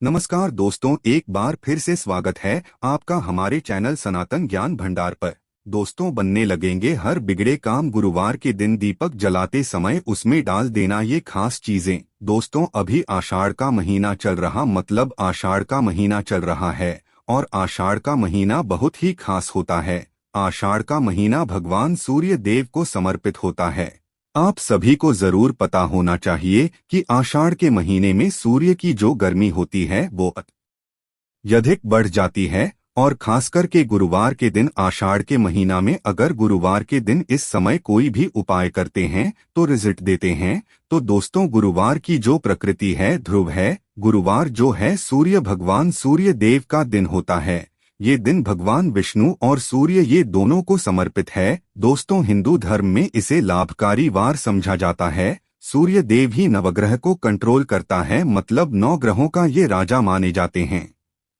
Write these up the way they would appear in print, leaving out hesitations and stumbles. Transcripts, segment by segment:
नमस्कार दोस्तों, एक बार फिर से स्वागत है आपका हमारे चैनल सनातन ज्ञान भंडार पर। दोस्तों, बनने लगेंगे हर बिगड़े काम गुरुवार के दिन दीपक जलाते समय उसमें डाल देना ये खास चीजें। दोस्तों, अभी आषाढ़ का महीना चल रहा मतलब आषाढ़ का महीना चल रहा है और आषाढ़ का महीना बहुत ही खास होता है। आषाढ़ का महीना भगवान सूर्य देव को समर्पित होता है। आप सभी को जरूर पता होना चाहिए कि आषाढ़ के महीने में सूर्य की जो गर्मी होती है वो अत्यधिक बढ़ जाती है और खासकर के गुरुवार के दिन आषाढ़ के महीना में अगर गुरुवार के दिन इस समय कोई भी उपाय करते हैं तो रिजल्ट देते हैं। तो दोस्तों, गुरुवार की जो प्रकृति है ध्रुव है। गुरुवार जो है सूर्य भगवान सूर्य देव का दिन होता है। ये दिन भगवान विष्णु और सूर्य ये दोनों को समर्पित है। दोस्तों, हिंदू धर्म में इसे लाभकारी वार समझा जाता है। सूर्य देव ही नवग्रह को कंट्रोल करता है, मतलब 9 ग्रहों का ये राजा माने जाते हैं।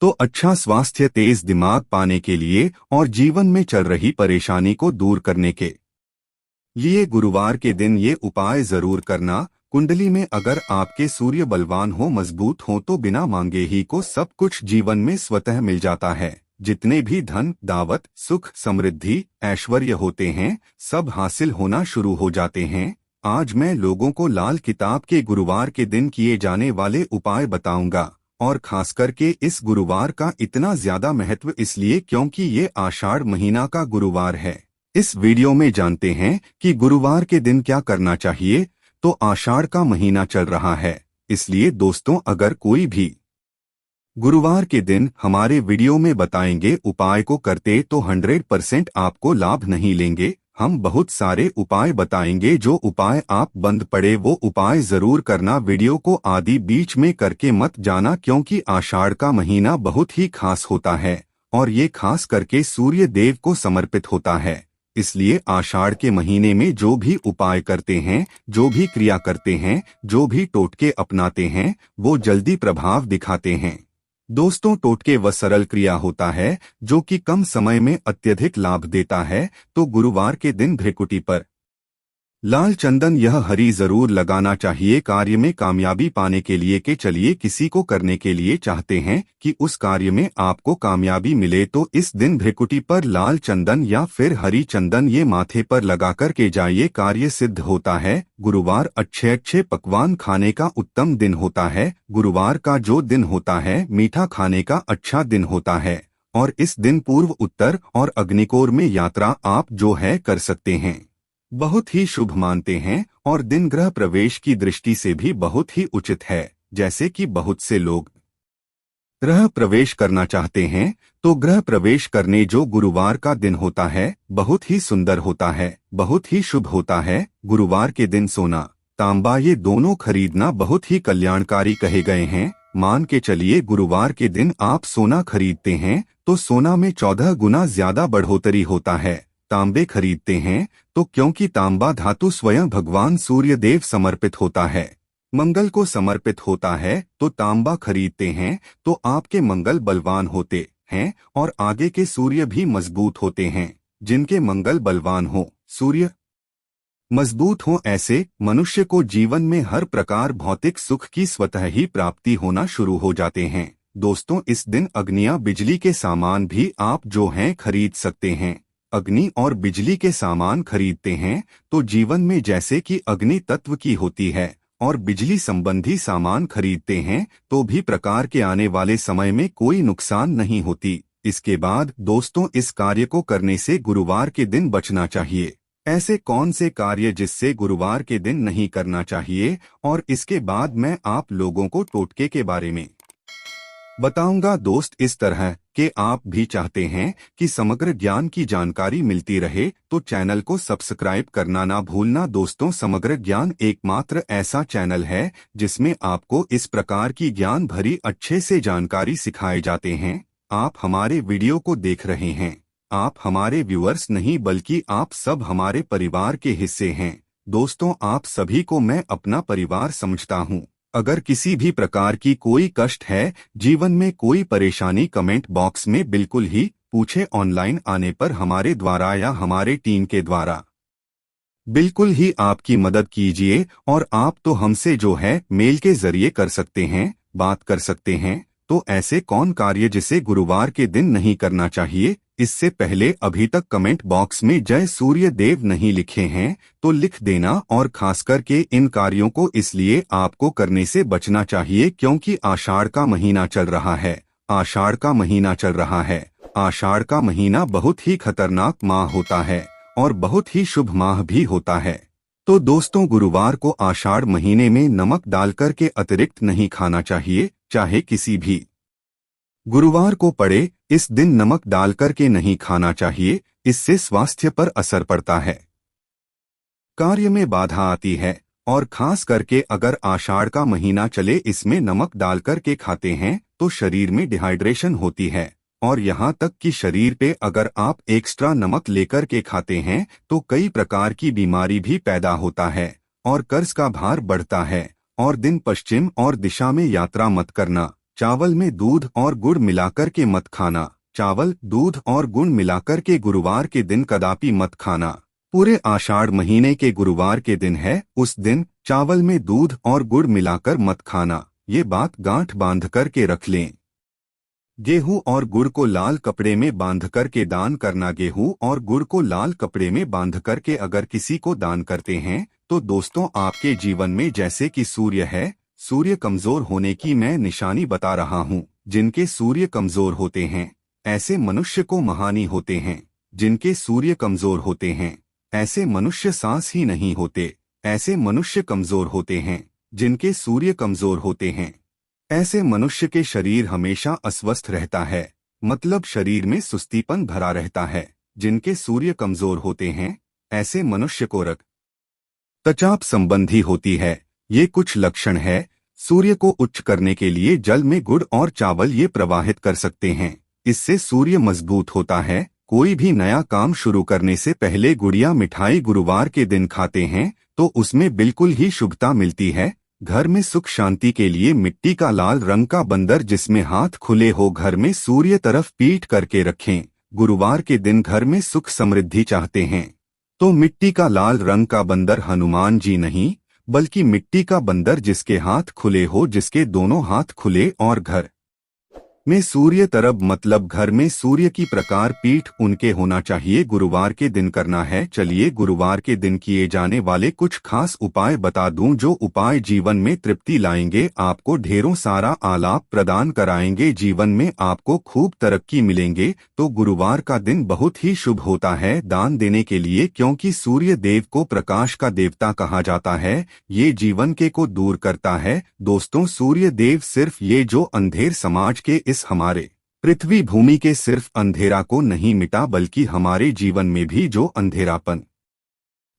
तो अच्छा स्वास्थ्य, तेज दिमाग पाने के लिए और जीवन में चल रही परेशानी को दूर करने के लिए गुरुवार के दिन ये उपाय जरूर करना। कुंडली में अगर आपके सूर्य बलवान हो, मजबूत हो तो बिना मांगे ही को सब कुछ जीवन में स्वतः मिल जाता है। जितने भी धन, दावत, सुख, समृद्धि, ऐश्वर्य होते हैं सब हासिल होना शुरू हो जाते हैं। आज मैं लोगों को लाल किताब के गुरुवार के दिन किए जाने वाले उपाय बताऊंगा और खास करके इस गुरुवार का इतना ज्यादा महत्व इसलिए क्योंकि ये आषाढ़ महीना का गुरुवार है। इस वीडियो में जानते हैं कि गुरुवार के दिन क्या करना चाहिए। तो आषाढ़ का महीना चल रहा है, इसलिए दोस्तों अगर कोई भी गुरुवार के दिन हमारे वीडियो में बताएंगे उपाय को करते तो 100% आपको लाभ नहीं लेंगे। हम बहुत सारे उपाय बताएंगे, जो उपाय आप बंद पड़े वो उपाय जरूर करना। वीडियो को आदि बीच में करके मत जाना क्योंकि आषाढ़ का महीना बहुत ही खास होता है और ये खास करके सूर्य देव को समर्पित होता है। इसलिए आषाढ़ के महीने में जो भी उपाय करते हैं, जो भी क्रिया करते हैं, जो भी टोटके अपनाते हैं वो जल्दी प्रभाव दिखाते हैं। दोस्तों, टोटके व सरल क्रिया होता है जो कि कम समय में अत्यधिक लाभ देता है। तो गुरुवार के दिन भ्रिकुटी पर लाल चंदन यह हरी जरूर लगाना चाहिए कार्य में कामयाबी पाने के लिए। के चलिए किसी को करने के लिए चाहते हैं कि उस कार्य में आपको कामयाबी मिले तो इस दिन भ्रिकुटी पर लाल चंदन या फिर हरी चंदन ये माथे पर लगा कर के जाइए, कार्य सिद्ध होता है। गुरुवार अच्छे अच्छे पकवान खाने का उत्तम दिन होता है। गुरुवार का जो दिन होता है मीठा खाने का अच्छा दिन होता है और इस दिन पूर्व, उत्तर और अग्निकोर में यात्रा आप जो है कर सकते हैं। बहुत ही शुभ मानते हैं और दिन ग्रह प्रवेश की दृष्टि से भी बहुत ही उचित है। जैसे कि बहुत से लोग ग्रह प्रवेश करना चाहते हैं तो ग्रह प्रवेश करने जो गुरुवार का दिन होता है बहुत ही सुंदर होता है, बहुत ही शुभ होता है। गुरुवार के दिन सोना, तांबा ये दोनों खरीदना बहुत ही कल्याणकारी कहे गए हैं। मान के चलिए गुरुवार के दिन आप सोना खरीदते हैं तो सोना में 14 गुना ज्यादा बढ़ोतरी होता है। तांबे खरीदते हैं तो क्योंकि तांबा धातु स्वयं भगवान सूर्य देव समर्पित होता है, मंगल को समर्पित होता है। तो तांबा खरीदते हैं तो आपके मंगल बलवान होते हैं और आगे के सूर्य भी मजबूत होते हैं। जिनके मंगल बलवान हो, सूर्य मजबूत हो, ऐसे मनुष्य को जीवन में हर प्रकार भौतिक सुख की स्वतः ही प्राप्ति होना शुरू हो जाते हैं। दोस्तों, इस दिन अग्नियां, बिजली के सामान भी आप जो हैं खरीद सकते हैं। अग्नि और बिजली के सामान खरीदते हैं तो जीवन में जैसे कि अग्नि तत्व की होती है और बिजली संबंधी सामान खरीदते हैं तो भी प्रकार के आने वाले समय में कोई नुकसान नहीं होती। इसके बाद दोस्तों, इस कार्य को करने से गुरुवार के दिन बचना चाहिए। ऐसे कौन से कार्य जिससे गुरुवार के दिन नहीं करना चाहिए और इसके बाद मैं आप लोगों को टोटके के बारे में बताऊंगा। दोस्त, इस तरह के आप भी चाहते हैं कि समग्र ज्ञान की जानकारी मिलती रहे तो चैनल को सब्सक्राइब करना ना भूलना। दोस्तों, समग्र ज्ञान एकमात्र ऐसा चैनल है जिसमें आपको इस प्रकार की ज्ञान भरी अच्छे से जानकारी सिखाए जाते हैं। आप हमारे वीडियो को देख रहे हैं, आप हमारे व्यूअर्स नहीं बल्कि आप सब हमारे परिवार के हिस्से हैं। दोस्तों, आप सभी को मैं अपना परिवार समझता हूँ। अगर किसी भी प्रकार की कोई कष्ट है, जीवन में कोई परेशानी, कमेंट बॉक्स में बिल्कुल ही पूछे। ऑनलाइन आने पर हमारे द्वारा या हमारे टीम के द्वारा बिल्कुल ही आपकी मदद कीजिए और आप तो हमसे जो है मेल के जरिए कर सकते हैं, बात कर सकते हैं। तो ऐसे कौन कार्य जिसे गुरुवार के दिन नहीं करना चाहिए? इससे पहले अभी तक कमेंट बॉक्स में जय सूर्य देव नहीं लिखे हैं तो लिख देना, और खास करके इन कार्यों को इसलिए आपको करने से बचना चाहिए क्योंकि आषाढ़ का महीना चल रहा है। आषाढ़ का महीना चल रहा है। आषाढ़ का महीना बहुत ही खतरनाक माह होता है और बहुत ही शुभ माह भी होता है। तो दोस्तों, गुरुवार को आषाढ़ महीने में नमक डालकर के अतिरिक्त नहीं खाना चाहिए, चाहे किसी भी गुरुवार को पड़े। इस दिन नमक डालकर के नहीं खाना चाहिए, इससे स्वास्थ्य पर असर पड़ता है, कार्य में बाधा आती है, और खास करके अगर आषाढ़ का महीना चले इसमें नमक डालकर के खाते हैं तो शरीर में डिहाइड्रेशन होती है, और यहाँ तक कि शरीर पे अगर आप एक्स्ट्रा नमक लेकर के खाते हैं तो कई प्रकार की बीमारी भी पैदा होता है और कर्ज का भार बढ़ता है। और दिन पश्चिम और दिशा में यात्रा मत करना। चावल में दूध और गुड़ मिलाकर के मत खाना। चावल, दूध और गुड़ मिलाकर के गुरुवार के दिन कदापि मत खाना। पूरे आषाढ़ महीने के गुरुवार के दिन है, उस दिन चावल में दूध और गुड़ मिलाकर मत खाना। ये बात गांठ बांध कर के रख लें। गेहूं और गुड़ को लाल कपड़े में बांध कर के दान करना। गेहूं और गुड़ को लाल कपड़े में बांध कर के अगर किसी को दान करते हैं तो दोस्तों, आपके जीवन में जैसे कि सूर्य है, सूर्य कमजोर होने की मैं निशानी बता रहा हूँ। जिनके सूर्य कमजोर होते हैं ऐसे मनुष्य को महानी होते हैं। जिनके सूर्य कमजोर होते हैं ऐसे मनुष्य सांस ही नहीं होते। ऐसे मनुष्य कमजोर होते हैं। जिनके सूर्य कमजोर होते हैं ऐसे मनुष्य के शरीर हमेशा अस्वस्थ रहता है, मतलब शरीर में सुस्तीपन भरा रहता है। जिनके सूर्य कमजोर होते हैं ऐसे मनुष्य को रक्तचाप संबंधी होती है। ये कुछ लक्षण है। सूर्य को उच्च करने के लिए जल में गुड़ और चावल ये प्रवाहित कर सकते हैं। इससे सूर्य मजबूत होता है। कोई भी नया काम शुरू करने से पहले गुड़िया मिठाई गुरुवार के दिन खाते हैं तो उसमें बिल्कुल ही शुभता मिलती है। घर में सुख शांति के लिए मिट्टी का लाल रंग का बंदर जिसमें हाथ खुले हो घर में सूर्य तरफ पीठ करके रखें। गुरुवार के दिन घर में सुख समृद्धि चाहते हैं तो मिट्टी का लाल रंग का बंदर हनुमान जी नहीं बल्कि मिट्टी का बंदर जिसके हाथ खुले हो, जिसके दोनों हाथ खुले और घर में सूर्य तरफ, मतलब घर में सूर्य की प्रकार पीठ उनके होना चाहिए। गुरुवार के दिन करना है। चलिए गुरुवार के दिन किए जाने वाले कुछ खास उपाय बता दूं, जो उपाय जीवन में तृप्ति लाएंगे, आपको ढेरों सारा आलाप प्रदान कराएंगे, जीवन में आपको खूब तरक्की मिलेंगे। तो गुरुवार का दिन बहुत ही शुभ होता है दान देने के लिए, क्योंकि सूर्य देव को प्रकाश का देवता कहा जाता है। ये जीवन के को दूर करता है। दोस्तों, सूर्य देव सिर्फ ये जो अंधेर समाज के इस हमारे पृथ्वी भूमि के सिर्फ अंधेरा को नहीं मिटा, बल्कि हमारे जीवन में भी जो अंधेरापन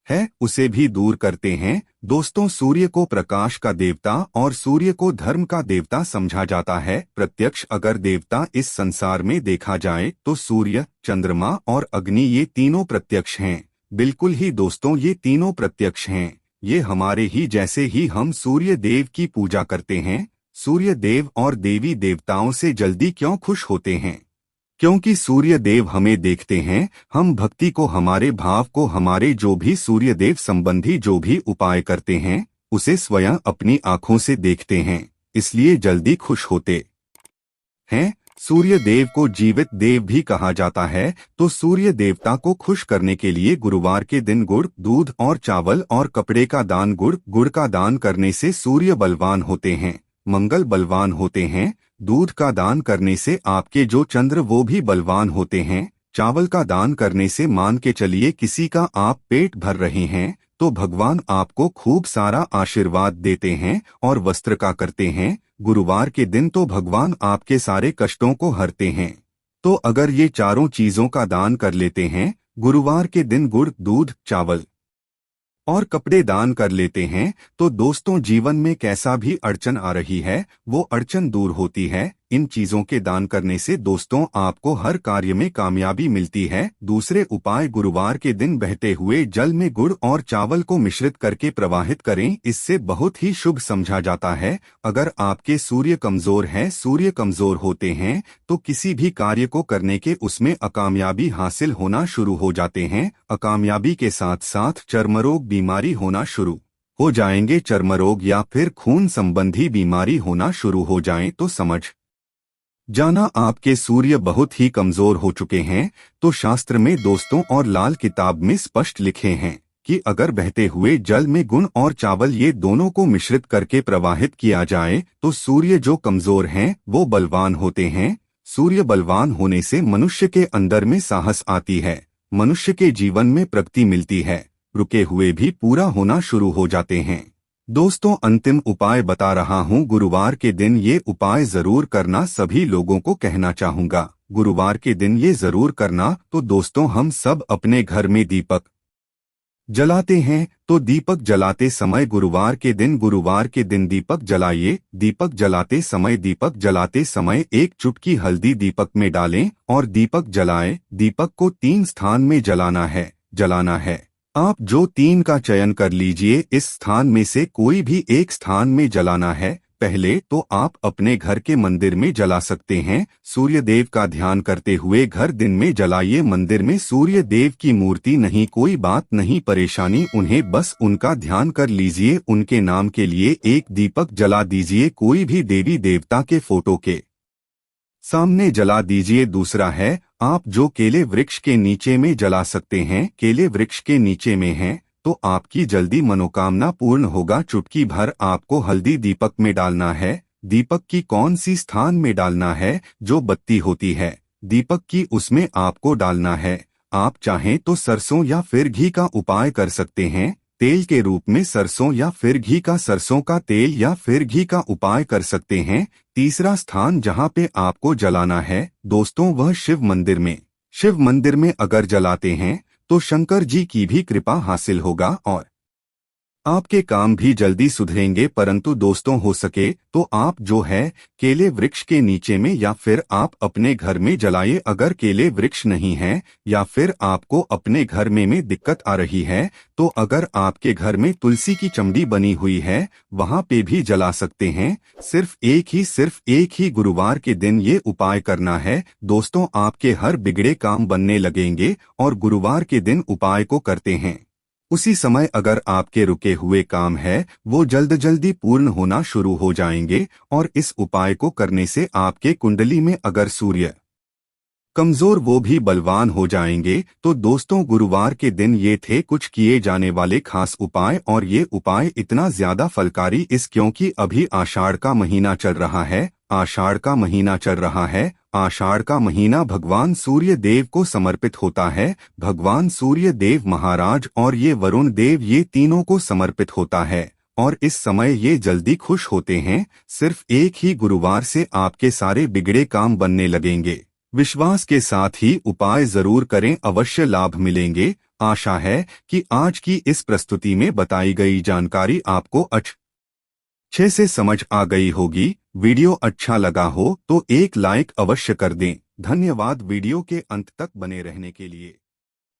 है उसे भी दूर करते हैं। दोस्तों, सूर्य को प्रकाश का देवता और सूर्य को धर्म का देवता समझा जाता है। प्रत्यक्ष अगर देवता इस संसार में देखा जाए तो सूर्य, चंद्रमा और अग्नि ये तीनों प्रत्यक्ष हैं। बिल्कुल ही दोस्तों, ये तीनों प्रत्यक्ष हैं। ये हमारे ही जैसे ही हम सूर्य देव की पूजा करते हैं। सूर्य देव और देवी देवताओं से जल्दी क्यों खुश होते हैं? क्योंकि सूर्य देव हमें देखते हैं। हम भक्ति को, हमारे भाव को, हमारे जो भी सूर्य देव संबंधी जो भी उपाय करते हैं उसे स्वयं अपनी आंखों से देखते हैं, इसलिए जल्दी खुश होते हैं। सूर्य देव को जीवित देव भी कहा जाता है। तो सूर्य देवता को खुश करने के लिए गुरुवार के दिन गुड़, दूध और चावल और कपड़े का दान। गुड़ का दान करने से सूर्य बलवान होते हैं, मंगल बलवान होते हैं। दूध का दान करने से आपके जो चंद्र वो भी बलवान होते हैं। चावल का दान करने से मान के चलिए किसी का आप पेट भर रहे हैं तो भगवान आपको खूब सारा आशीर्वाद देते हैं। और वस्त्र का करते हैं गुरुवार के दिन तो भगवान आपके सारे कष्टों को हरते हैं। तो अगर ये चारों चीजों का दान कर लेते हैं गुरुवार के दिन, गुड़, दूध, चावल और कपड़े दान कर लेते हैं, तो दोस्तों जीवन में कैसा भी अड़चन आ रही है वो अड़चन दूर होती है। इन चीजों के दान करने से दोस्तों आपको हर कार्य में कामयाबी मिलती है। दूसरे उपाय, गुरुवार के दिन बहते हुए जल में गुड़ और चावल को मिश्रित करके प्रवाहित करें, इससे बहुत ही शुभ समझा जाता है। अगर आपके सूर्य कमजोर है, सूर्य कमजोर होते हैं तो किसी भी कार्य को करने के उसमें अकामयाबी हासिल होना शुरू हो जाते हैं। अकामयाबी के साथ साथ चर्मरोग बीमारी होना शुरू हो जाएंगे। चर्मरोग या फिर खून संबंधी बीमारी होना शुरू हो जाए तो समझ जाना आपके सूर्य बहुत ही कमजोर हो चुके हैं, तो शास्त्र में दोस्तों और लाल किताब में स्पष्ट लिखे हैं कि अगर बहते हुए जल में गुण और चावल ये दोनों को मिश्रित करके प्रवाहित किया जाए तो सूर्य जो कमजोर हैं वो बलवान होते हैं। सूर्य बलवान होने से मनुष्य के अंदर में साहस आती है, मनुष्य के जीवन में प्रगति मिलती है, रुके हुए भी पूरा होना शुरू हो जाते हैं। दोस्तों अंतिम उपाय बता रहा हूँ, गुरुवार के दिन ये उपाय जरूर करना, सभी लोगों को कहना चाहूँगा गुरुवार के दिन ये जरूर करना। तो दोस्तों हम सब अपने घर में दीपक जलाते हैं, तो दीपक जलाते समय गुरुवार के दिन दीपक जलाइए। दीपक जलाते समय एक चुटकी हल्दी दीपक में डालें और दीपक जलाएं। दीपक को 3 स्थान में जलाना है। आप जो 3 का चयन कर लीजिए, इस स्थान में से कोई भी एक स्थान में जलाना है। पहले तो आप अपने घर के मंदिर में जला सकते हैं, सूर्य देव का ध्यान करते हुए घर दिन में जलाइए। मंदिर में सूर्य देव की मूर्ति नहीं, कोई बात नहीं परेशानी, उन्हें बस उनका ध्यान कर लीजिए, उनके नाम के लिए एक दीपक जला दीजिए। कोई भी देवी देवता के फोटो के सामने जला दीजिए। दूसरा है, आप जो केले वृक्ष के नीचे में जला सकते हैं, केले वृक्ष के नीचे में हैं तो आपकी जल्दी मनोकामना पूर्ण होगा। चुटकी भर आपको हल्दी दीपक में डालना है। दीपक की कौन सी स्थान में डालना है? जो बत्ती होती है दीपक की, उसमें आपको डालना है। आप चाहें तो सरसों या फिर घी का उपाय कर सकते हैं, तेल के रूप में सरसों या फिर घी का, सरसों का तेल या फिर घी का उपाय कर सकते हैं। तीसरा स्थान जहां पे आपको जलाना है दोस्तों, वह शिव मंदिर में अगर जलाते हैं तो शंकर जी की भी कृपा हासिल होगा और आपके काम भी जल्दी सुधरेंगे। परंतु दोस्तों हो सके तो आप जो है केले वृक्ष के नीचे में या फिर आप अपने घर में जलाइए। अगर केले वृक्ष नहीं है या फिर आपको अपने घर में दिक्कत आ रही है तो अगर आपके घर में तुलसी की चमड़ी बनी हुई है वहां पे भी जला सकते हैं। सिर्फ एक ही गुरुवार के दिन ये उपाय करना है दोस्तों, आपके हर बिगड़े काम बनने लगेंगे। और गुरुवार के दिन उपाय को करते हैं उसी समय अगर आपके रुके हुए काम है वो जल्दी पूर्ण होना शुरू हो जाएंगे। और इस उपाय को करने से आपके कुंडली में अगर सूर्य कमजोर वो भी बलवान हो जाएंगे। तो दोस्तों गुरुवार के दिन ये थे कुछ किए जाने वाले खास उपाय, और ये उपाय इतना ज्यादा फलकारी क्योंकि अभी आषाढ़ का महीना चल रहा है। आषाढ़ का महीना भगवान सूर्य देव को समर्पित होता है। भगवान सूर्य देव महाराज और ये वरुण देव, ये तीनों को समर्पित होता है और इस समय ये जल्दी खुश होते हैं। सिर्फ एक ही गुरुवार से आपके सारे बिगड़े काम बनने लगेंगे। विश्वास के साथ ही उपाय जरूर करें, अवश्य लाभ मिलेंगे। आशा है कि आज की इस प्रस्तुति में बताई गई जानकारी आपको अच्छे से समझ आ गई होगी। वीडियो अच्छा लगा हो तो एक लाइक अवश्य कर दें। धन्यवाद वीडियो के अंत तक बने रहने के लिए।